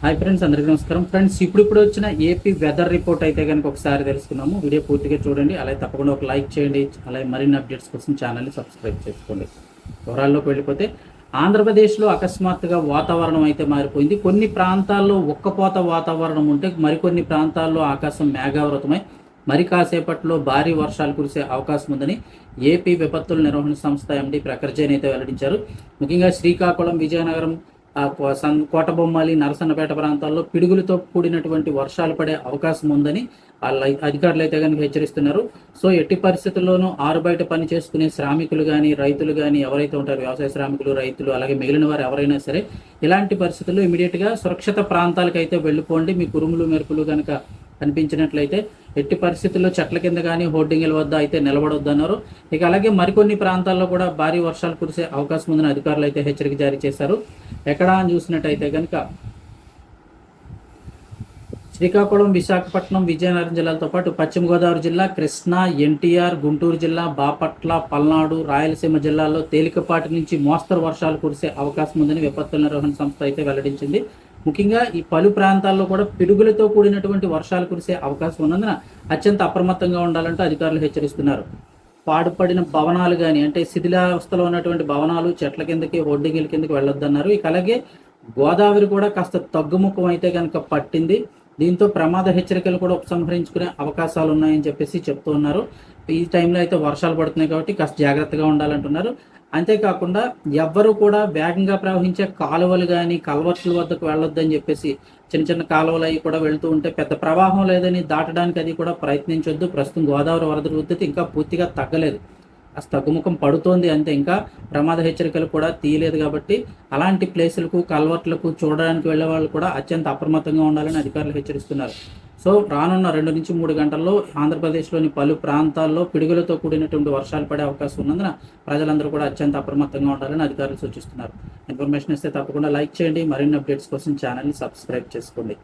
Hi friends, అందరికీ నమస్కారం. Friends, ఇప్పుడు వచ్చిన ఏపీ వెదర్ రిపోర్ట్ అయితే కనుక ఒకసారి తెలుసుకుందాము. వీడియో పూర్తిగా చూడండి, అలాగే తప్పకుండా ఒక లైక్ చేయండి, అలాగే మరిన్ని అప్డేట్స్ కోసం ఛానల్ని సబ్స్క్రైబ్ చేసుకోండి. వివరాల్లోకి వెళ్ళిపోతే, ఆంధ్రప్రదేశ్లో అకస్మాత్తుగా వాతావరణం అయితే మారిపోయింది. కొన్ని ప్రాంతాల్లో ఒక్కపోత వాతావరణం ఉంటే మరికొన్ని ప్రాంతాల్లో ఆకాశం మేఘావృతమై మరి కాసేపట్లో భారీ వర్షాలు కురిసే అవకాశం ఉందని ఏపీ విపత్తుల నిర్వహణ సంస్థ ఎండీ ప్రఖర్ జైన్ అయితే వెల్లడించారు. ముఖ్యంగా శ్రీకాకుళం, విజయనగరం, కోటబొమ్మాలి, నరసన్నపేట ప్రాంతాల్లో పిడుగులతో కూడినటువంటి వర్షాలు పడే అవకాశం ఉందని వాళ్ళ అధికారులు అయితే కనుక హెచ్చరిస్తున్నారు. సో ఎట్టి పరిస్థితుల్లోనూ ఆరుబయట పని చేసుకునే శ్రామికులు కానీ, రైతులు కానీ ఎవరైతే ఉంటారో, వ్యవసాయ శ్రామికులు, రైతులు, అలాగే మిగిలిన వారు ఎవరైనా సరే ఇలాంటి పరిస్థితుల్లో ఇమీడియట్గా సురక్షిత ప్రాంతాలకు అయితే వెళ్ళిపోండి. మీ ఉరుములు మెరుపులు కనుక కనిపించినట్లయితే ఎట్టి పరిస్థితుల్లో చెట్ల కింద కానీ హోర్డింగ్ల వద్ద అయితే నిలబడొద్దన్నారు. ఇక అలాగే మరికొన్ని ప్రాంతాల్లో కూడా భారీ వర్షాలు కురిసే అవకాశం ఉందని అధికారులు అయితే హెచ్చరిక జారీ చేశారు. ఎక్కడా అని చూసినట్టయితే కనుక శ్రీకాకుళం, విశాఖపట్నం, విజయనగరం జిల్లాలతో పాటు పశ్చిమ గోదావరి జిల్లా, కృష్ణా, ఎన్టీఆర్, గుంటూరు జిల్లా, బాపట్ల, పల్నాడు, రాయలసీమ జిల్లాల్లో తేలికపాటి నుంచి మోస్తరు వర్షాలు కురిసే అవకాశం ఉందని విపత్తుల నిర్వహణ సంస్థ అయితే వెల్లడించింది. ముఖ్యంగా ఈ పలు ప్రాంతాల్లో కూడా పిడుగులతో కూడినటువంటి వర్షాలు కురిసే అవకాశం ఉన్నందున అత్యంత అప్రమత్తంగా ఉండాలంటూ అధికారులు హెచ్చరిస్తున్నారు. పాడుపడిన భవనాలు కానీ, అంటే శిథిలావస్థలో ఉన్నటువంటి భవనాలు, చెట్ల కిందకి, హోర్డింగ్ల కిందకి వెళ్ళొద్దన్నారు. ఇక అలాగే గోదావరి కూడా కాస్త తగ్గుముఖం అయితే కనుక పట్టింది. దీంతో ప్రమాద హెచ్చరికలు కూడా ఉపసంహరించుకునే అవకాశాలు ఉన్నాయని చెప్పేసి చెప్తూ ఉన్నారు. ఈ టైంలో అయితే వర్షాలు పడుతున్నాయి కాబట్టి కాస్త జాగ్రత్తగా ఉండాలంటున్నారు. అంతేకాకుండా ఎవ్వరూ కూడా వేగంగా ప్రవహించే కాలువలు కానీ, కల్వర్ట్ల వద్దకు వెళ్ళొద్దని చెప్పేసి, చిన్న చిన్న కాలువలు అవి కూడా వెళ్తూ ఉంటే పెద్ద ప్రవాహం లేదని దాటడానికి అది కూడా ప్రయత్నించొద్దు. ప్రస్తుతం గోదావరి వరద ఉద్ధృతి ఇంకా పూర్తిగా తగ్గలేదు, తగ్గుముఖం పడుతోంది అంతే. ఇంకా ప్రమాద హెచ్చరికలు కూడా తీయలేదు కాబట్టి అలాంటి ప్లేసులకు, కల్వర్ట్లకు చూడడానికి వెళ్ళే వాళ్ళు కూడా అత్యంత అప్రమత్తంగా ఉండాలని అధికారులు హెచ్చరిస్తున్నారు. సో రానున్న 2 నుంచి 3 గంటల్లో ఆంధ్రప్రదేశ్లోని పలు ప్రాంతాల్లో పిడుగులతో కూడినటువంటి వర్షాలు పడే అవకాశం ఉన్నందున ప్రజలందరూ కూడా అత్యంత అప్రమత్తంగా ఉండాలని అధికారులు సూచిస్తున్నారు. ఇన్ఫర్మేషన్ ఇస్తే తప్పకుండా లైక్ చేయండి. మరిన్ని అప్డేట్స్ కోసం ఛానల్ని సబ్స్క్రైబ్ చేసుకోండి.